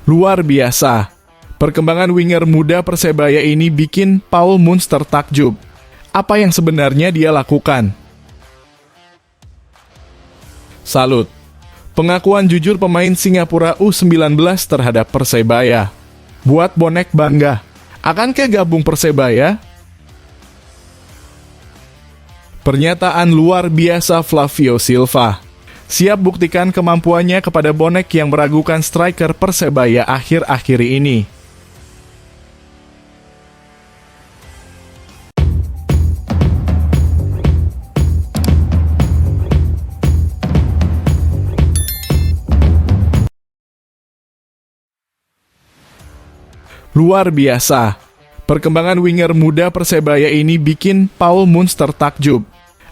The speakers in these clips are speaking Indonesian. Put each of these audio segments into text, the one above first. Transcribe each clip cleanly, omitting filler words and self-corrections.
Luar biasa. Perkembangan winger muda Persebaya ini bikin Paul Munster takjub. Apa yang sebenarnya dia lakukan? Salut. Pengakuan jujur pemain Singapura U19 terhadap Persebaya. Buat bonek bangga. Akankah gabung Persebaya? Pernyataan luar biasa Flavio Silva. Siap buktikan kemampuannya kepada bonek yang meragukan striker Persebaya akhir-akhir ini. Luar biasa. Perkembangan winger muda Persebaya ini bikin Paul Munster takjub.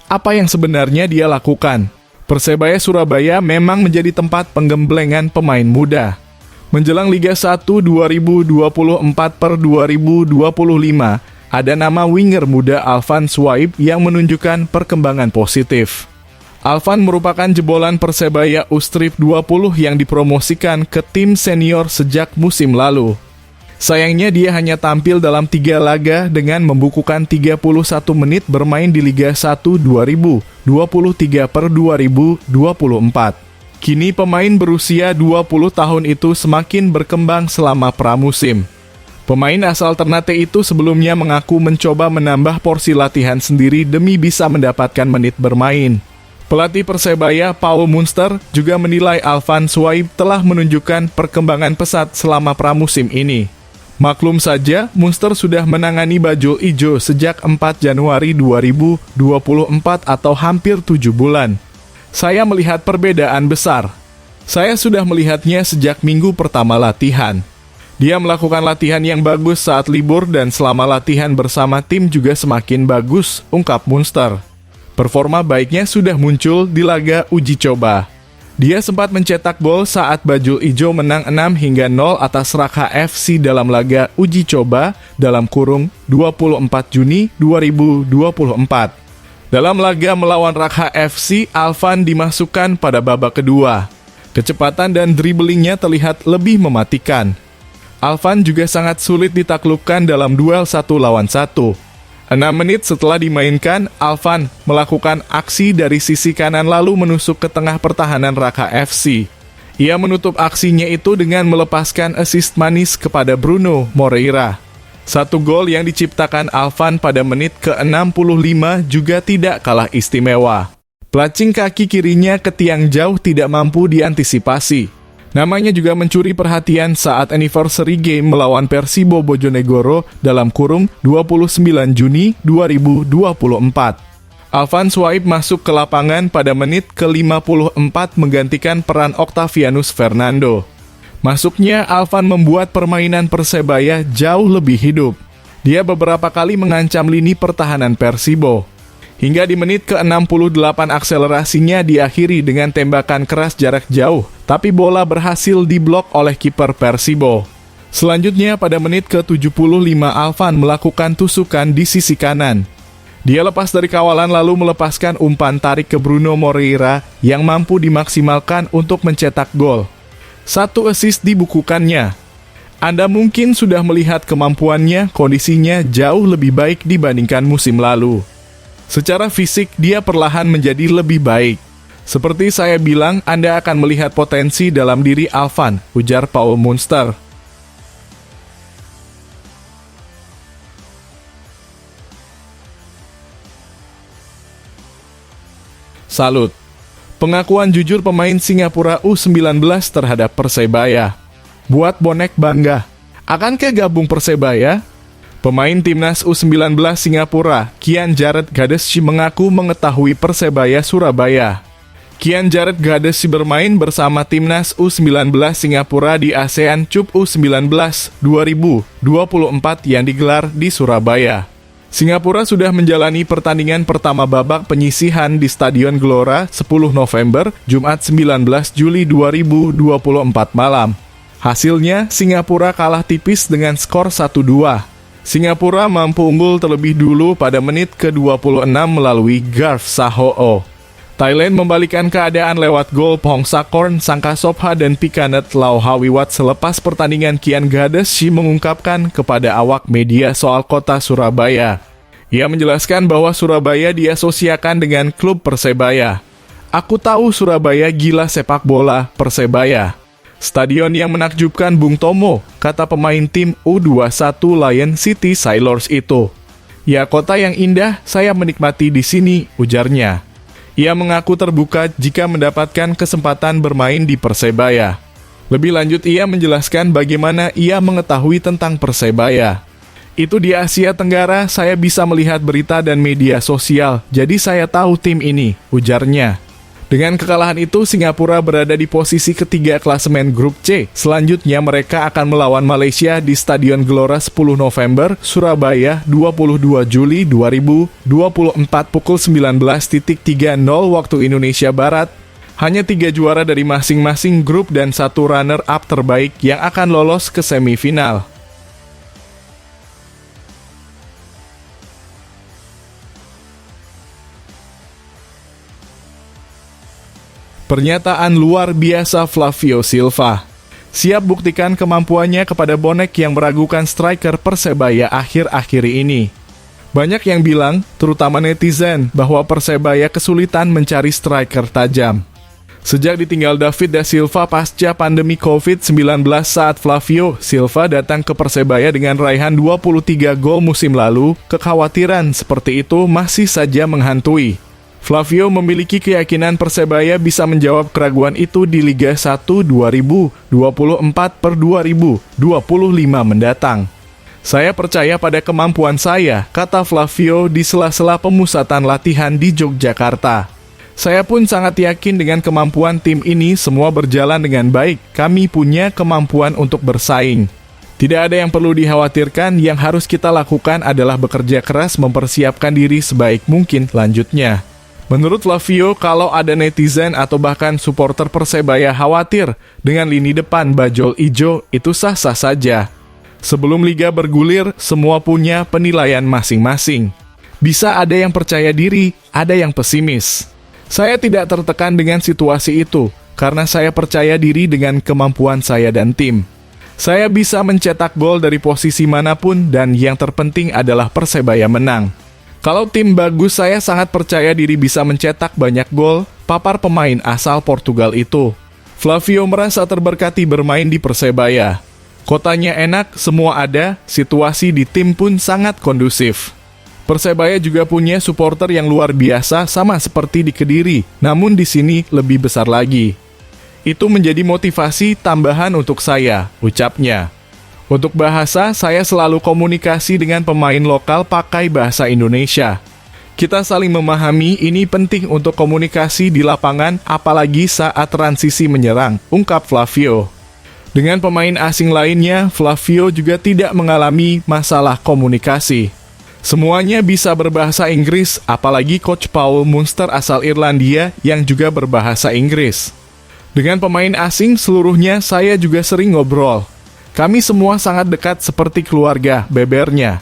Apa yang sebenarnya dia lakukan? Persebaya Surabaya memang menjadi tempat penggemblengan pemain muda. Menjelang Liga 1 2024/2025, ada nama winger muda Alvan Swaib yang menunjukkan perkembangan positif. Alvan merupakan jebolan Persebaya U-Strip 20 yang dipromosikan ke tim senior sejak musim lalu. Sayangnya dia hanya tampil dalam 3 laga dengan membukukan 31 menit bermain di Liga 1 2023/2024. Kini pemain berusia 20 tahun itu semakin berkembang selama pramusim. Pemain asal Ternate itu sebelumnya mengaku mencoba menambah porsi latihan sendiri demi bisa mendapatkan menit bermain. Pelatih Persebaya Paul Munster juga menilai Alvan Swaib telah menunjukkan perkembangan pesat selama pramusim ini. Maklum saja, Munster sudah menangani bajul ijo sejak 4 Januari 2024 atau hampir 7 bulan. Saya melihat perbedaan besar. Saya sudah melihatnya sejak minggu pertama latihan. Dia melakukan latihan yang bagus saat libur dan selama latihan bersama tim juga semakin bagus, ungkap Munster. Performa baiknya sudah muncul di laga uji coba. Dia sempat mencetak gol saat bajul ijo menang 6-0 atas Rakha FC dalam laga uji coba (24 Juni 2024). Dalam laga melawan Rakha FC, Alvan dimasukkan pada babak kedua. Kecepatan dan driblingnya terlihat lebih mematikan. Alvan juga sangat sulit ditaklukkan dalam duel 1 lawan 1. 6 menit setelah dimainkan, Alvan melakukan aksi dari sisi kanan lalu menusuk ke tengah pertahanan Rakha FC. Ia menutup aksinya itu dengan melepaskan assist manis kepada Bruno Moreira. 1 gol yang diciptakan Alvan pada menit ke-65 juga tidak kalah istimewa. Pelacing kaki kirinya ke tiang jauh tidak mampu diantisipasi. Namanya juga mencuri perhatian saat anniversary game melawan Persibo Bojonegoro (29 Juni 2024). Alvan Swaib masuk ke lapangan pada menit ke-54 menggantikan peran Octavianus Fernando. Masuknya Alvan membuat permainan Persebaya jauh lebih hidup. Dia beberapa kali mengancam lini pertahanan Persibo. Hingga di menit ke-68 akselerasinya diakhiri dengan tembakan keras jarak jauh, tapi bola berhasil diblok oleh kiper Persibo. Selanjutnya pada menit ke-75 Alvan melakukan tusukan di sisi kanan. Dia lepas dari kawalan lalu melepaskan umpan tarik ke Bruno Moreira yang mampu dimaksimalkan untuk mencetak gol. 1 assist dibukukannya. Anda mungkin sudah melihat kemampuannya, kondisinya jauh lebih baik dibandingkan musim lalu. Secara fisik, dia perlahan menjadi lebih baik. Seperti saya bilang, Anda akan melihat potensi dalam diri Alvan, ujar Paul Munster. Salut. Pengakuan jujur pemain Singapura U19 terhadap Persebaya. Buat bonek bangga. Akankah gabung Persebaya? Pemain timnas U19 Singapura, Kian Jared Gadessi mengaku mengetahui Persebaya Surabaya. Kian Jared Gadessi bermain bersama timnas U19 Singapura di ASEAN Cup U19 2024 yang digelar di Surabaya. Singapura sudah menjalani pertandingan pertama babak penyisihan di Stadion Gelora 10 November, Jumat 19 Juli 2024 malam. Hasilnya, Singapura kalah tipis dengan skor 1-2. Singapura mampu unggul terlebih dulu pada menit ke-26 melalui Garth Saho'o. Thailand membalikan keadaan lewat gol Pongsakorn Sangkasopha dan Pikanet Lauhawiwat selepas pertandingan. Kian Gadesi mengungkapkan kepada awak media soal kota Surabaya. Ia menjelaskan bahwa Surabaya diasosiasikan dengan klub Persebaya. Aku tahu Surabaya gila sepak bola Persebaya. Stadion yang menakjubkan Bung Tomo, kata pemain tim U21 Lion City Sailors itu. Ya, kota yang indah, saya menikmati di sini, ujarnya. Ia mengaku terbuka jika mendapatkan kesempatan bermain di Persebaya. Lebih lanjut, ia menjelaskan bagaimana ia mengetahui tentang Persebaya. Itu di Asia Tenggara, saya bisa melihat berita dan media sosial, jadi saya tahu tim ini, ujarnya. Dengan kekalahan itu, Singapura berada di posisi ketiga klasemen grup C. Selanjutnya mereka akan melawan Malaysia di Stadion Gelora 10 November, Surabaya, 22 Juli 2024 pukul 19.30 waktu Indonesia Barat. Hanya 3 juara dari masing-masing grup dan 1 runner-up terbaik yang akan lolos ke semifinal. Pernyataan luar biasa Flavio Silva. Siap buktikan kemampuannya kepada bonek yang meragukan striker Persebaya akhir-akhir ini. Banyak yang bilang, terutama netizen, bahwa Persebaya kesulitan mencari striker tajam. Sejak ditinggal David da Silva pasca pandemi COVID-19 saat Flavio Silva datang ke Persebaya dengan raihan 23 gol musim lalu, kekhawatiran seperti itu masih saja menghantui. Flavio memiliki keyakinan Persebaya bisa menjawab keraguan itu di Liga 1 2024/2025 mendatang. Saya percaya pada kemampuan saya, kata Flavio di sela-sela pemusatan latihan di Yogyakarta. Saya pun sangat yakin dengan kemampuan tim ini, semua berjalan dengan baik. Kami punya kemampuan untuk bersaing. Tidak ada yang perlu dikhawatirkan, yang harus kita lakukan adalah bekerja keras mempersiapkan diri sebaik mungkin, lanjutnya. Menurut Flavio, kalau ada netizen atau bahkan supporter Persebaya khawatir dengan lini depan bajol ijo, itu sah-sah saja. Sebelum liga bergulir, semua punya penilaian masing-masing. Bisa ada yang percaya diri, ada yang pesimis. Saya tidak tertekan dengan situasi itu, karena saya percaya diri dengan kemampuan saya dan tim. Saya bisa mencetak gol dari posisi manapun, dan yang terpenting adalah Persebaya menang. Kalau tim bagus, saya sangat percaya diri bisa mencetak banyak gol, papar pemain asal Portugal itu. Flavio merasa terberkati bermain di Persebaya. Kotanya enak, semua ada, situasi di tim pun sangat kondusif. Persebaya juga punya supporter yang luar biasa sama seperti di Kediri, namun di sini lebih besar lagi. Itu menjadi motivasi tambahan untuk saya, ucapnya. Untuk bahasa, saya selalu komunikasi dengan pemain lokal pakai bahasa Indonesia. Kita saling memahami, ini penting untuk komunikasi di lapangan, apalagi saat transisi menyerang, ungkap Flavio. Dengan pemain asing lainnya, Flavio juga tidak mengalami masalah komunikasi. Semuanya bisa berbahasa Inggris, apalagi Coach Paul Munster asal Irlandia yang juga berbahasa Inggris. Dengan pemain asing seluruhnya saya juga sering ngobrol. Kami semua sangat dekat seperti keluarga, bebernya.